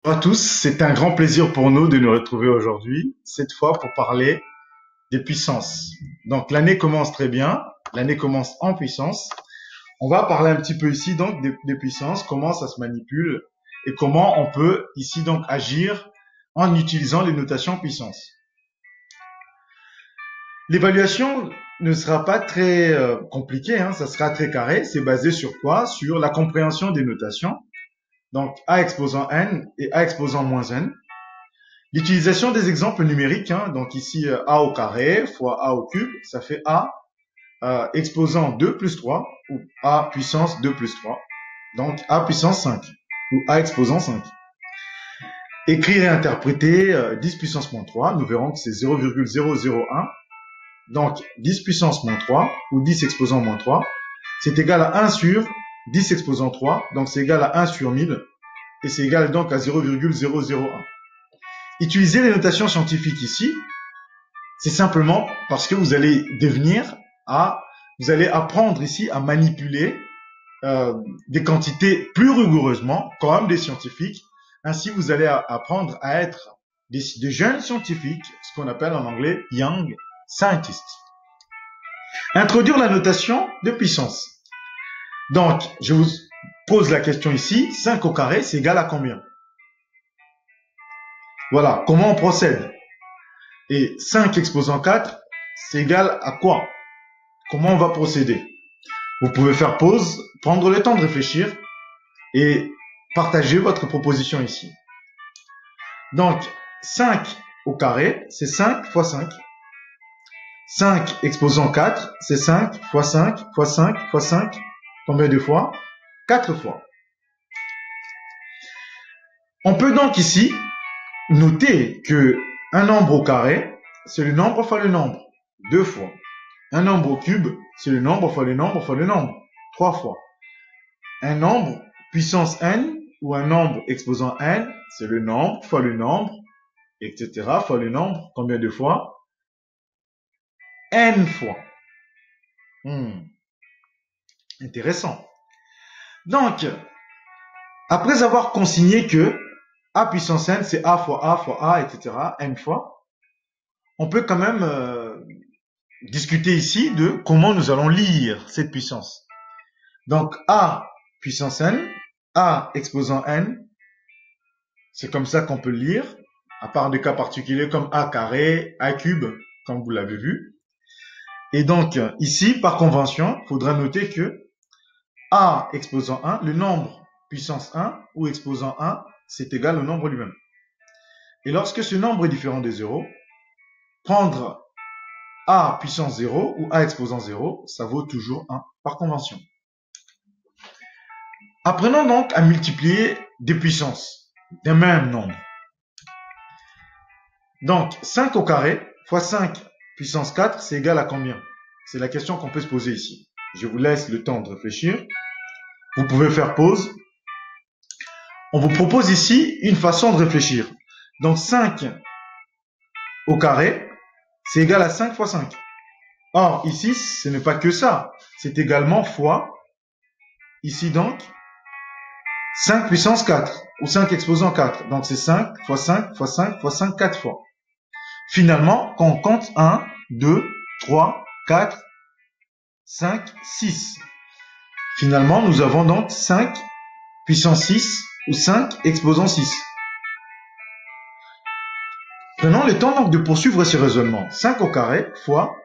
Bonjour à tous, c'est un grand plaisir pour nous de nous retrouver aujourd'hui, cette fois pour parler des puissances. Donc l'année commence très bien, l'année commence en puissance. On va parler un petit peu ici donc des puissances, comment ça se manipule et comment on peut ici donc agir en utilisant les notations puissance. L'évaluation ne sera pas très compliquée, ça sera très carré. C'est basé sur quoi? Sur la compréhension des notations. Donc a exposant n et a exposant moins n. L'utilisation des exemples numériques, donc ici a au carré fois a au cube, ça fait a exposant 2 plus 3 ou a puissance 2 plus 3. Donc a puissance 5 ou a exposant 5. Écrire et interpréter 10 puissance moins 3, nous verrons que c'est 0,001. Donc 10 puissance moins 3 ou 10 exposant moins 3, c'est égal à 1 sur 10 exposant 3, donc c'est égal à 1 sur 1000 et c'est égal donc à 0,001. Utiliser les notations scientifiques ici, c'est simplement parce que vous allez vous allez apprendre ici à manipuler des quantités plus rigoureusement, comme des scientifiques. Ainsi, vous allez apprendre à être des jeunes scientifiques, ce qu'on appelle en anglais young scientists. Introduire la notation de puissance. Donc, je vous pose la question ici, 5 au carré, c'est égal à combien? Voilà, comment on procède? Et 5 exposant 4, c'est égal à quoi? Comment on va procéder? Vous pouvez faire pause, prendre le temps de réfléchir et partager votre proposition ici. Donc, 5 au carré, c'est 5 fois 5. 5 exposant 4, c'est 5 fois 5 fois 5 fois 5. Combien de fois? 4 fois. On peut donc ici noter que un nombre au carré, c'est le nombre fois le nombre, 2 fois. Un nombre au cube, c'est le nombre fois le nombre fois le nombre, 3 fois. Un nombre puissance n ou un nombre exposant n, c'est le nombre fois le nombre, etc. fois le nombre, combien de fois? N fois. Intéressant. Donc, après avoir consigné que a puissance n, c'est a fois a, etc., n fois, on peut quand même discuter ici de comment nous allons lire cette puissance. Donc, a puissance n, a exposant n, c'est comme ça qu'on peut le lire, à part des cas particuliers comme a carré, a cube, comme vous l'avez vu. Et donc, ici, par convention, il faudra noter que a exposant 1, le nombre puissance 1 ou exposant 1, c'est égal au nombre lui-même. Et lorsque ce nombre est différent de 0, prendre a puissance 0 ou a exposant 0, ça vaut toujours 1 par convention. Apprenons donc à multiplier des puissances d'un même nombre. Donc, 5 au carré fois 5 puissance 4, c'est égal à combien? C'est la question qu'on peut se poser ici. Je vous laisse le temps de réfléchir. Vous pouvez faire pause. On vous propose ici une façon de réfléchir. Donc, 5 au carré, c'est égal à 5 fois 5. Or, ici, ce n'est pas que ça. C'est également fois, ici donc, 5 puissance 4, ou 5 exposant 4. Donc, c'est 5 fois 5 fois 5 fois 5, 4 fois. Finalement, quand on compte 1, 2, 3, 4, 5, 6. Finalement, nous avons donc 5 puissance 6 ou 5 exposant 6. Prenons le temps donc de poursuivre ce raisonnement. 5 au carré fois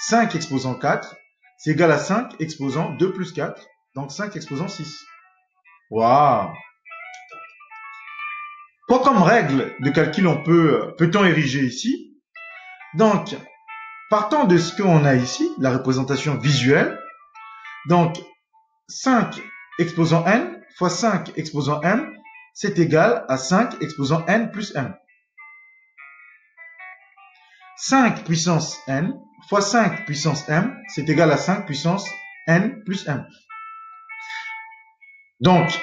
5 exposant 4, c'est égal à 5 exposant 2 plus 4, donc 5 exposant 6. Waouh! Quoi comme règle de calcul peut-on ériger ici? Donc, partant de ce qu'on a ici, la représentation visuelle, donc 5 exposant n fois 5 exposant m, c'est égal à 5 exposant n plus m. 5 puissance n fois 5 puissance m, c'est égal à 5 puissance n plus m. Donc,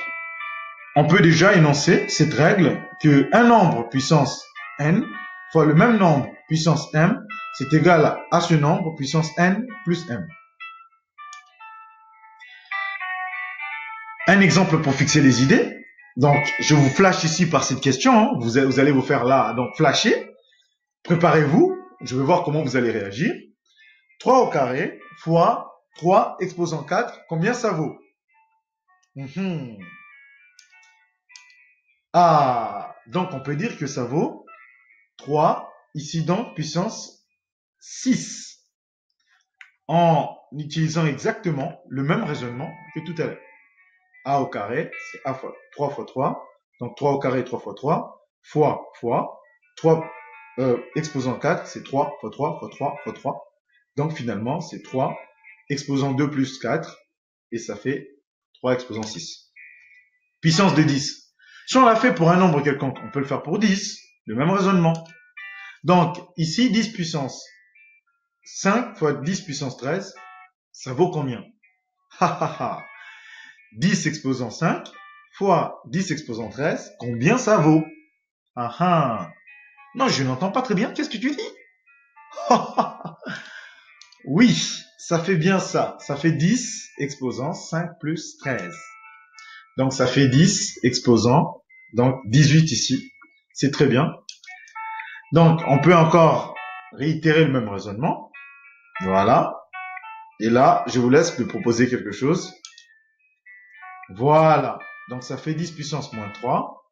on peut déjà énoncer cette règle que un nombre puissance n fois le même nombre puissance m, c'est égal à ce nombre puissance n plus m. Un exemple pour fixer les idées. Donc, je vous flash ici par cette question. Hein. Vous allez vous faire là. Donc, flasher. Préparez-vous. Je vais voir comment vous allez réagir. 3 au carré fois 3 exposant 4. Combien ça vaut? Ah, donc on peut dire que ça vaut 3. Ici donc, puissance 6. En utilisant exactement le même raisonnement que tout à l'heure. A au carré, c'est A fois 3 fois 3. Donc 3 au carré, 3 fois 3. Fois 3 exposant 4, c'est 3 fois 3 fois 3 fois 3. Donc finalement, c'est 3 exposant 2 plus 4. Et ça fait 3 exposant 6. Puissance de 10. Si on l'a fait pour un nombre quelconque, on peut le faire pour 10. Le même raisonnement. Donc ici, 10 puissance 5 fois 10 puissance 13, ça vaut combien? 10 exposant 5 fois 10 exposant 13, combien ça vaut? Non, je n'entends pas très bien. Qu'est-ce que tu dis? Oui, ça fait bien ça. Ça fait 10 exposant 5 plus 13. Donc, ça fait 10 exposant, donc 18 ici. C'est très bien. Donc, on peut encore réitérer le même raisonnement. Voilà. Et là, je vous laisse me proposer quelque chose. Voilà. Donc, ça fait 10 puissance moins 3.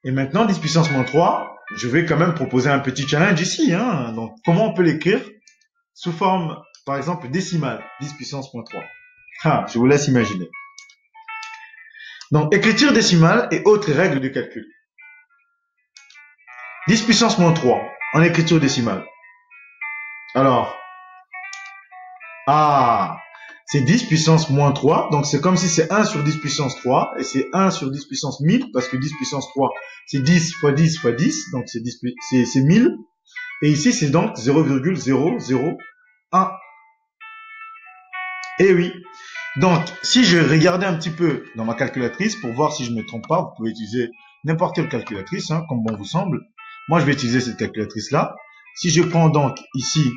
Et maintenant, 10 puissance moins 3, je vais quand même proposer un petit challenge ici. Hein. Donc, comment on peut l'écrire sous forme, par exemple, décimale? 10 puissance moins 3. Je vous laisse imaginer. Donc, écriture décimale et autres règles de calcul. 10 puissance moins 3 en écriture décimale. Alors, c'est 10 puissance moins 3. Donc, c'est comme si c'est 1 sur 10 puissance 3. Et c'est 1 sur 10 puissance 1000. Parce que 10 puissance 3, c'est 10 fois 10 fois 10. Donc, c'est 1000. Et ici, c'est donc 0,001. Et oui. Donc, si je regardais un petit peu dans ma calculatrice pour voir si je ne me trompe pas, vous pouvez utiliser n'importe quelle calculatrice, hein, comme bon vous semble. Moi, je vais utiliser cette calculatrice-là. Si je prends donc ici,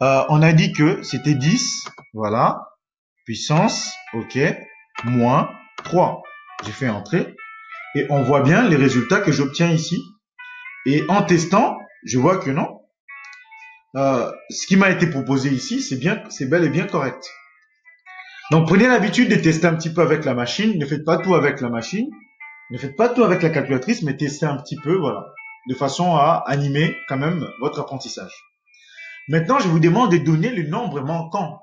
on a dit que c'était 10, voilà, puissance, ok, moins 3. J'ai fait entrer et on voit bien les résultats que j'obtiens ici. Et en testant, je vois que non. Ce qui m'a été proposé ici, c'est bel et bien correct. Donc, prenez l'habitude de tester un petit peu avec la machine. Ne faites pas tout avec la machine. Ne faites pas tout avec la calculatrice, mais testez un petit peu, voilà, de façon à animer quand même votre apprentissage. Maintenant, je vous demande de donner le nombre manquant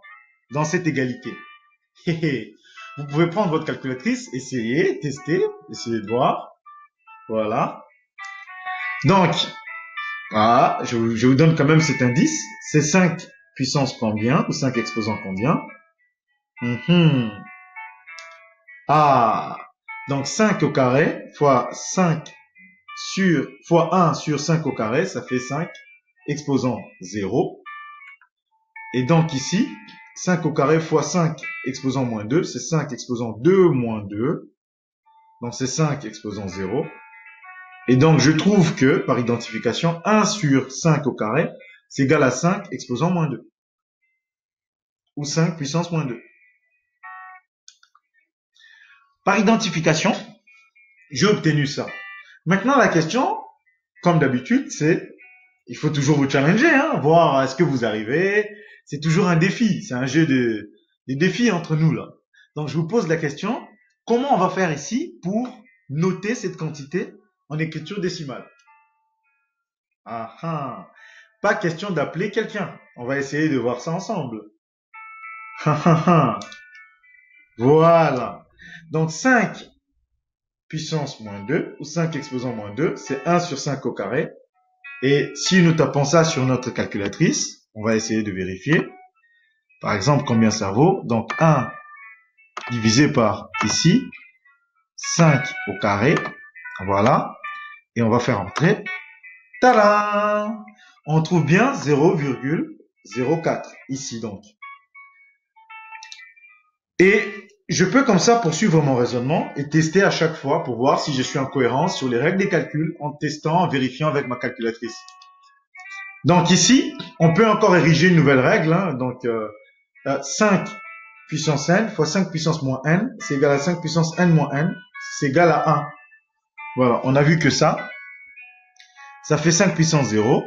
dans cette égalité. Vous pouvez prendre votre calculatrice, essayer, tester, essayer de voir. Voilà. Donc, je vous donne quand même cet indice. C'est 5 puissance combien, ou 5 exposant combien? Donc 5 au carré fois 5 fois 1 sur 5 au carré, ça fait 5 exposant 0. Et donc ici, 5 au carré fois 5 exposant moins 2, c'est 5 exposant 2 moins 2. Donc c'est 5 exposant 0. Et donc je trouve que, par identification, 1 sur 5 au carré, c'est égal à 5 exposant moins 2. Ou 5 puissance moins 2. Par identification, j'ai obtenu ça. Maintenant, la question, comme d'habitude, c'est, il faut toujours vous challenger, hein, voir est-ce que vous arrivez. C'est toujours un défi. C'est un jeu de défis entre nous, là. Donc, je vous pose la question, comment on va faire ici pour noter cette quantité en écriture décimale? Pas question d'appeler quelqu'un. On va essayer de voir ça ensemble. Voilà. Donc, 5 puissance moins 2, ou 5 exposant moins 2, c'est 1 sur 5 au carré. Et si nous tapons ça sur notre calculatrice, on va essayer de vérifier. Par exemple, combien ça vaut? Donc, 1 divisé par ici, 5 au carré. Voilà. Et on va faire entrer. Tadam! On trouve bien 0,04 ici donc. Et je peux comme ça poursuivre mon raisonnement et tester à chaque fois pour voir si je suis en cohérence sur les règles des calculs en testant, en vérifiant avec ma calculatrice. Donc ici, on peut encore ériger une nouvelle règle. Hein, donc 5 puissance n fois 5 puissance moins n, c'est égal à 5 puissance n moins n. c'est égal à 1. Voilà, on a vu que ça fait 5 puissance 0.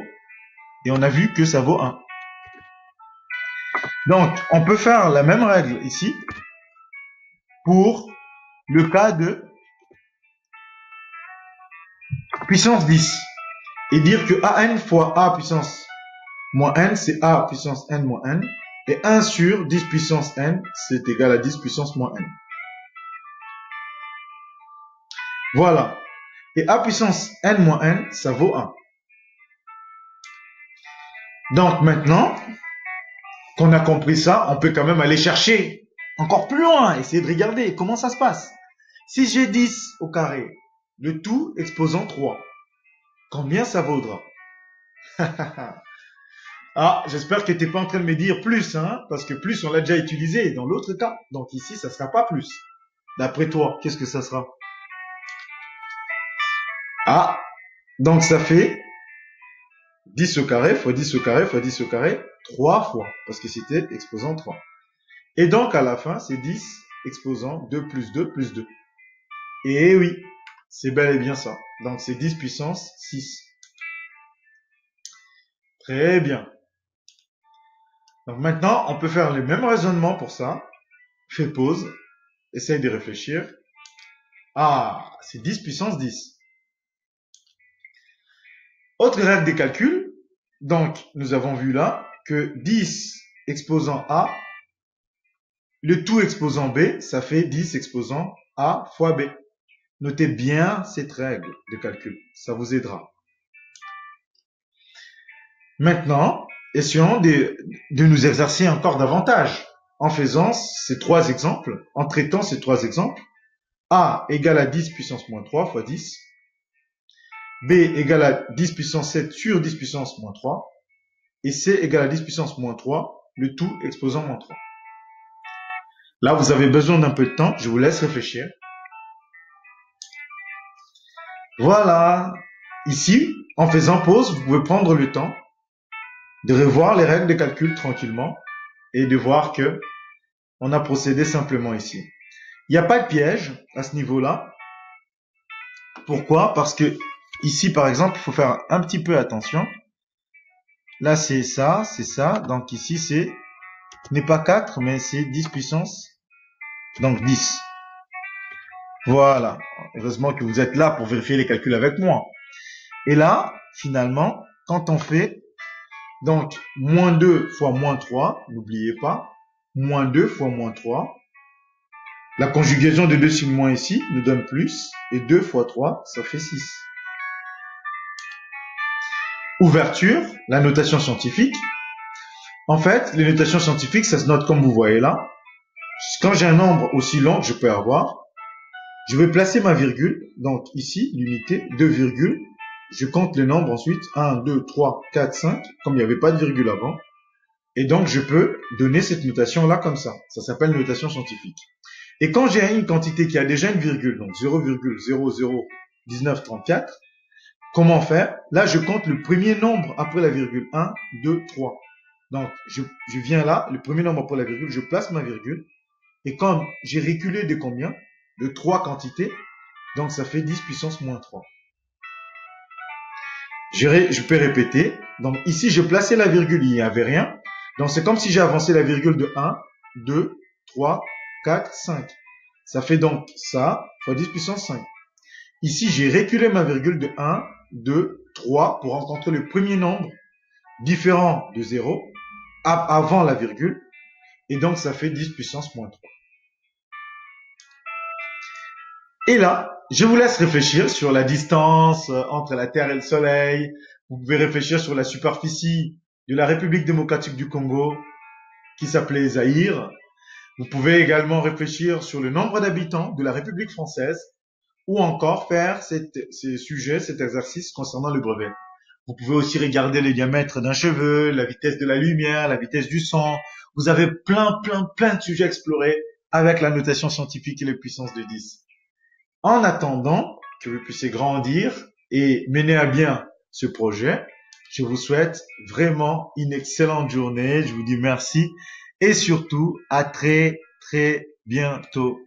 Et on a vu que ça vaut 1. Donc, on peut faire la même règle ici pour le cas de puissance 10. Et dire que an fois a puissance moins n, c'est a puissance n moins n. Et 1 sur 10 puissance n, c'est égal à 10 puissance moins n. Voilà. Et a puissance n moins n, ça vaut 1. Donc maintenant qu'on a compris ça, on peut quand même aller chercher encore plus loin, essayer de regarder comment ça se passe. Si j'ai 10 au carré, le tout exposant 3, combien ça vaudra? Ah, j'espère que tu n'es pas en train de me dire plus, hein, parce que plus on l'a déjà utilisé dans l'autre cas. Donc ici, ça ne sera pas plus. D'après toi, qu'est-ce que ça sera? Ah, donc ça fait 10 au carré fois 10 au carré fois 10 au carré, 3 fois, parce que c'était exposant 3. Et donc à la fin, c'est 10 exposant 2 plus 2 plus 2. Et oui, c'est bel et bien ça. Donc c'est 10 puissance 6. Très bien. Donc maintenant, on peut faire le même raisonnement pour ça. Fais pause, essaye de réfléchir. Ah, c'est 10 puissance 10. Autre règle des calculs. Donc, nous avons vu là que 10 exposant A, le tout exposant B, ça fait 10 exposant A fois B. Notez bien cette règle de calcul. Ça vous aidera. Maintenant, essayons de nous exercer encore davantage en faisant ces trois exemples, en traitant ces trois exemples. A égale à 10 puissance moins 3 fois 10. B égale à 10 puissance 7 sur 10 puissance moins 3. Et C égale à 10 puissance moins 3, le tout exposant moins 3. Là, vous avez besoin d'un peu de temps. Je vous laisse réfléchir. Voilà. Ici, en faisant pause, vous pouvez prendre le temps de revoir les règles de calcul tranquillement et de voir que on a procédé simplement ici. Il n'y a pas de piège à ce niveau-là. Pourquoi? Parce que ici, par exemple, il faut faire un petit peu attention. Là, c'est ça, c'est ça. Donc ici, ce n'est pas 4, mais c'est 10 puissance. Donc 10. Voilà. Heureusement que vous êtes là pour vérifier les calculs avec moi. Et là, finalement, quand on fait donc moins 2 fois moins 3, n'oubliez pas, moins 2 fois moins 3, la conjugaison de deux signes moins ici nous donne plus, et 2 fois 3, ça fait 6. Ouverture, la notation scientifique. En fait, les notations scientifiques, ça se note comme vous voyez là. Quand j'ai un nombre aussi long que je peux avoir, je vais placer ma virgule, donc ici, l'unité, 2 virgules. Je compte les nombres ensuite, 1, 2, 3, 4, 5, comme il n'y avait pas de virgule avant. Et donc, je peux donner cette notation-là comme ça. Ça s'appelle notation scientifique. Et quand j'ai une quantité qui a déjà une virgule, donc 0,001934, comment faire? Là, je compte le premier nombre après la virgule. 1, 2, 3. Donc, je viens là, le premier nombre après la virgule, je place ma virgule. Et comme j'ai reculé de combien? De 3 quantités. Donc, ça fait 10 puissance moins 3. Je peux répéter. Donc, ici, je plaçais la virgule, il n'y avait rien. Donc, c'est comme si j'ai avancé la virgule de 1, 2, 3, 4, 5. Ça fait donc ça fois 10 puissance 5. Ici, j'ai reculé ma virgule de 1, 2, 3 pour rencontrer le premier nombre différent de 0 avant la virgule. Et donc, ça fait 10 puissance moins 3. Et là, je vous laisse réfléchir sur la distance entre la Terre et le Soleil. Vous pouvez réfléchir sur la superficie de la République démocratique du Congo, qui s'appelait Zaïre. Vous pouvez également réfléchir sur le nombre d'habitants de la République française, ou encore faire cet exercice concernant le brevet. Vous pouvez aussi regarder le diamètre d'un cheveu, la vitesse de la lumière, la vitesse du son. Vous avez plein de sujets à explorer avec la notation scientifique et les puissances de 10. En attendant que vous puissiez grandir et mener à bien ce projet, je vous souhaite vraiment une excellente journée. Je vous dis merci et surtout à très bientôt.